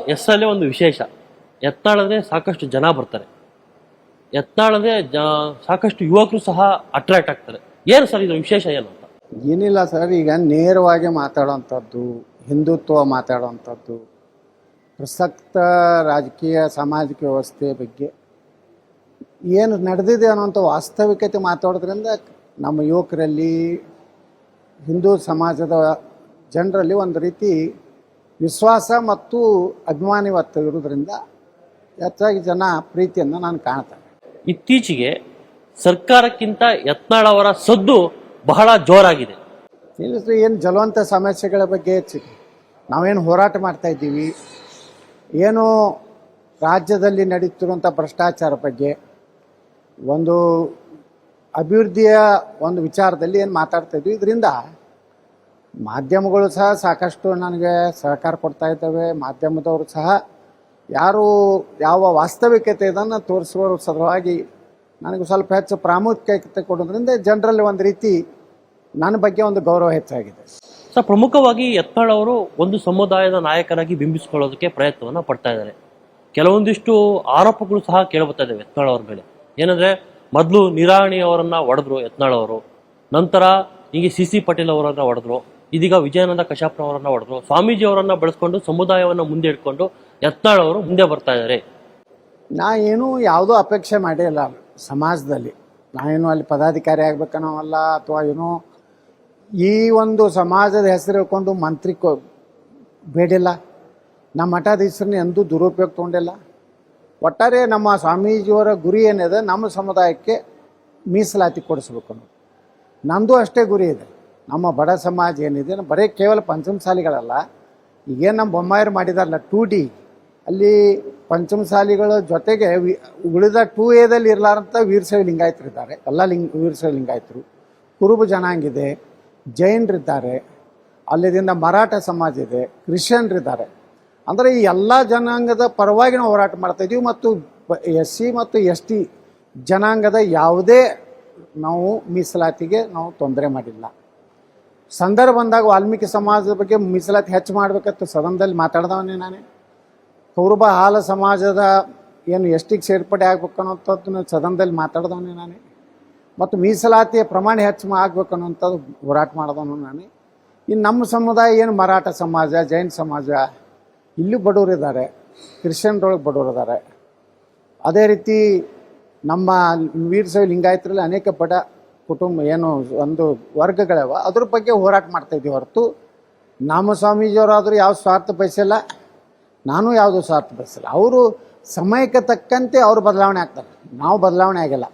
ಹೆಸರಲ್ಲೇ ಒಂದು ವಿಶೇಷ. ಯತ್ನಾಳಂದ್ರೆ ಸಾಕಷ್ಟು ಜನ ಬರ್ತಾರೆ, ಯತ್ನಾಳಂದ್ರೆ ಸಾಕಷ್ಟು ಯುವಕರು ಸಹ ಅಟ್ರಾಕ್ಟ್ ಆಗ್ತಾರೆ. ಏನು ಸರ್ ಇದು ವಿಶೇಷ ಏನು ಅಂತ? ಏನಿಲ್ಲ ಸರ್, ಈಗ ನೇರವಾಗಿ ಮಾತಾಡೋವಂಥದ್ದು, ಹಿಂದುತ್ವ ಮಾತಾಡೋವಂಥದ್ದು, ಪ್ರಸಕ್ತ ರಾಜಕೀಯ ಸಾಮಾಜಿಕ ವ್ಯವಸ್ಥೆ ಬಗ್ಗೆ ಏನು ನಡೆದಿದೆ ಅನ್ನೋಂಥ ವಾಸ್ತವಿಕತೆ ಮಾತಾಡೋದ್ರಿಂದ ನಮ್ಮ ಯುವಕರಲ್ಲಿ, ಹಿಂದೂ ಸಮಾಜದ ಜನರಲ್ಲಿ ಒಂದು ರೀತಿ ವಿಶ್ವಾಸ ಮತ್ತು ಅಭಿಮಾನಿವತ್ತು ಇರೋದ್ರಿಂದ ಹೆಚ್ಚಾಗಿ ಜನ ಪ್ರೀತಿಯನ್ನು ನಾನು ಕಾಣ್ತೇನೆ. ಇತ್ತೀಚೆಗೆ ಸರ್ಕಾರಕ್ಕಿಂತ ಯತ್ನಾಳ್ ಅವರ ಸದ್ದು ಬಹಳ ಜೋರಾಗಿದೆ. ಏನು ಜಲವಂತ ಸಮಸ್ಯೆಗಳ ಬಗ್ಗೆ ನಾವೇನು ಹೋರಾಟ ಮಾಡ್ತಾ ಇದ್ದೀವಿ, ಏನು ರಾಜ್ಯದಲ್ಲಿ ನಡೀತಿರುವಂಥ ಭ್ರಷ್ಟಾಚಾರ ಬಗ್ಗೆ, ಒಂದು ಅಭಿವೃದ್ಧಿಯ ಒಂದು ವಿಚಾರದಲ್ಲಿ ಏನು ಮಾತಾಡ್ತಾ ಇದ್ವಿ, ಇದರಿಂದ ಮಾಧ್ಯಮಗಳು ಸಹ ಸಾಕಷ್ಟು ನನಗೆ ಸಹಕಾರ ಕೊಡ್ತಾ ಇದ್ದಾವೆ. ಮಾಧ್ಯಮದವರು ಸಹ ಯಾರು ಯಾವ ವಾಸ್ತವಿಕತೆ ಇದನ್ನು ತೋರಿಸುವ ಸಲುವಾಗಿ ನನಗೆ ಸ್ವಲ್ಪ ಹೆಚ್ಚು ಪ್ರಾಮುಖ್ಯತೆ ಕೊಡೋದ್ರಿಂದ ಜನರಲ್ಲಿ ಒಂದು ರೀತಿ ನನ್ನ ಬಗ್ಗೆ ಒಂದು ಗೌರವ ಹೆಚ್ಚಾಗಿದೆ. ಸರ್, ಪ್ರಮುಖವಾಗಿ ಯತ್ನಾಳ್ ಅವರು ಒಂದು ಸಮುದಾಯದ ನಾಯಕನಾಗಿ ಬಿಂಬಿಸಿಕೊಳ್ಳೋದಕ್ಕೆ ಪ್ರಯತ್ನವನ್ನು ಪಡ್ತಾ ಇದ್ದಾರೆ. ಕೆಲವೊಂದಿಷ್ಟು ಆರೋಪಗಳು ಸಹ ಕೇಳಬರ್ತಾ ಇದ್ದಾವೆ ಯತ್ನಾಳ್ ಅವ್ರ ಮೇಲೆ. ಏನಂದ್ರೆ, ಮೊದಲು ನಿರಾಣಿ ಅವರನ್ನ ಹೊಡೆದ್ರು ಯತ್ನಾಳ್ ಅವರು, ನಂತರ ಈಗ ಸಿ ಪಟೇಲ್ ಅವರನ್ನ ಹೊಡೆದ್ರು, ಇದೀಗ ವಿಜಯಾನಂದ ಕಶ್ಯಪ್ರವರನ್ನ ಹೊಡೆದ್ರು. ಸ್ವಾಮೀಜಿ ಅವರನ್ನ ಬೆಳೆಸ್ಕೊಂಡು ಸಮುದಾಯವನ್ನು ಮುಂದೆ ಇಟ್ಕೊಂಡು ಯತ್ನಾಳ್ ಅವರು ಮುಂದೆ ಬರ್ತಾ ಇದ್ದಾರೆ. ನಾ ಏನು ಯಾವುದೋ ಅಪೇಕ್ಷೆ ಮಾಡೇ ಇಲ್ಲ ಸಮಾಜದಲ್ಲಿ. ನಾವೇನು ಅಲ್ಲಿ ಪದಾಧಿಕಾರಿ ಆಗ್ಬೇಕನ್ನೋವಲ್ಲ, ಅಥವಾ ಏನೋ ಈ ಒಂದು ಸಮಾಜದ ಹೆಸರು ಹೇಳ್ಕೊಂಡು ಮಂತ್ರಿ ಬೇಡಿಲ್ಲ. ನಮ್ಮ ಮಠಾಧೀಶರನ್ನ ಎಂದೂ ದುರುಪಯೋಗ ತೊಗೊಂಡಿಲ್ಲ. ಒಟ್ಟಾರೆ ನಮ್ಮ ಸ್ವಾಮೀಜಿಯವರ ಗುರಿ ಏನಿದೆ, ನಮ್ಮ ಸಮುದಾಯಕ್ಕೆ ಮೀಸಲಾತಿ ಕೊಡಿಸ್ಬೇಕು ಅನ್ನೋದು ನಮ್ಮದು ಅಷ್ಟೇ ಗುರಿ ಇದೆ. ನಮ್ಮ ಬಡ ಸಮಾಜ ಏನಿದೆ, ಬರೀ ಕೇವಲ ಪಂಚಮಸಾಲಿಗಳಲ್ಲ, ಈಗೇನು ನಮ್ಮ ಬೊಮ್ಮಾಯರು ಮಾಡಿದಾರಲ್ಲ 2D, ಅಲ್ಲಿ ಪಂಚಮಸಾಲಿಗಳ ಜೊತೆಗೆ ಉಳಿದ 2Aದಲ್ಲಿ ಇರಲಾರಂಥ ವೀರಶೈವ ಲಿಂಗಾಯತರಿದ್ದಾರೆ. ಎಲ್ಲ ವೀರಶೈವ ಲಿಂಗಾಯತರು, ಕುರುಬ ಜನಾಂಗಿದೆ, ಜೈನರಿದ್ದಾರೆ, ಅಲ್ಲಿದಿಂದ ಮರಾಠ ಸಮಾಜ ಇದೆ, ಕ್ರಿಶ್ಚಿಯನ್ರಿದ್ದಾರೆ. ಅಂದರೆ ಈ ಎಲ್ಲ ಜನಾಂಗದ ಪರವಾಗಿ ನಾವು ಹೋರಾಟ ಮಾಡ್ತಾಯಿದ್ದೀವಿ. ಮತ್ತು SC ಮತ್ತು ST ಜನಾಂಗದ ಯಾವುದೇ ನಾವು ಮೀಸಲಾತಿಗೆ ನಾವು ತೊಂದರೆ ಮಾಡಿಲ್ಲ. ಸಂದರ್ಭ ಬಂದಾಗ ವಾಲ್ಮೀಕಿ ಸಮಾಜದ ಬಗ್ಗೆ ಮೀಸಲಾತಿ ಹೆಚ್ಚು ಮಾಡಬೇಕಂತ ಸದನದಲ್ಲಿ ಮಾತಾಡ್ದವನೇ ನಾನೇ. ಕುರುಬ ಹಾಲ ಸಮಾಜದ ಏನು STಗೆ ಸೇರ್ಪಡೆ ಆಗ್ಬೇಕು ಅನ್ನೋಂಥದ್ದನ್ನು ಸದನದಲ್ಲಿ ಮಾತಾಡ್ದವನೇ ನಾನೇ. ಮತ್ತು ಮೀಸಲಾತಿಯ ಪ್ರಮಾಣ ಹೆಚ್ಚು ಆಗ್ಬೇಕು ಅನ್ನೋಂಥದ್ದು ಹೋರಾಟ ಮಾಡಿದವನು ನಾನೇ. ಇನ್ನು ನಮ್ಮ ಸಮುದಾಯ ಏನು ಮರಾಠ ಸಮಾಜ, ಜೈನ ಸಮಾಜ, ಇಲ್ಲೂ ಬಡವರಿದ್ದಾರೆ, ಕ್ರಿಶ್ಚಿಯನ್ರೊಳಗೆ ಬಡವರಿದ್ದಾರೆ. ಅದೇ ರೀತಿ ನಮ್ಮ ವೀರಶೈವ ಲಿಂಗಾಯತರಲ್ಲಿ ಅನೇಕ ಬಡ ಕುಟುಂಬ ಏನು ಒಂದು ವರ್ಗಗಳವ, ಅದ್ರ ಬಗ್ಗೆ ಹೋರಾಟ ಮಾಡ್ತಾಯಿದ್ದೀವಿ ಹೊರತು ನಮ್ಮ ಸ್ವಾಮೀಜಿಯವರಾದರೂ ಯಾವ ಸ್ವಾರ್ಥ ಬಯಸಿಲ್ಲ, ನಾನು ಯಾವುದೂ ಸ್ವಾರ್ಥ ಬಯಸಿಲ್ಲ. ಅವರು ಸಮಯಕ್ಕೆ ತಕ್ಕಂತೆ ಅವರು ಬದಲಾವಣೆ ಆಗ್ತಾರೆ, ನಾವು ಬದಲಾವಣೆ ಆಗಿಲ್ಲ.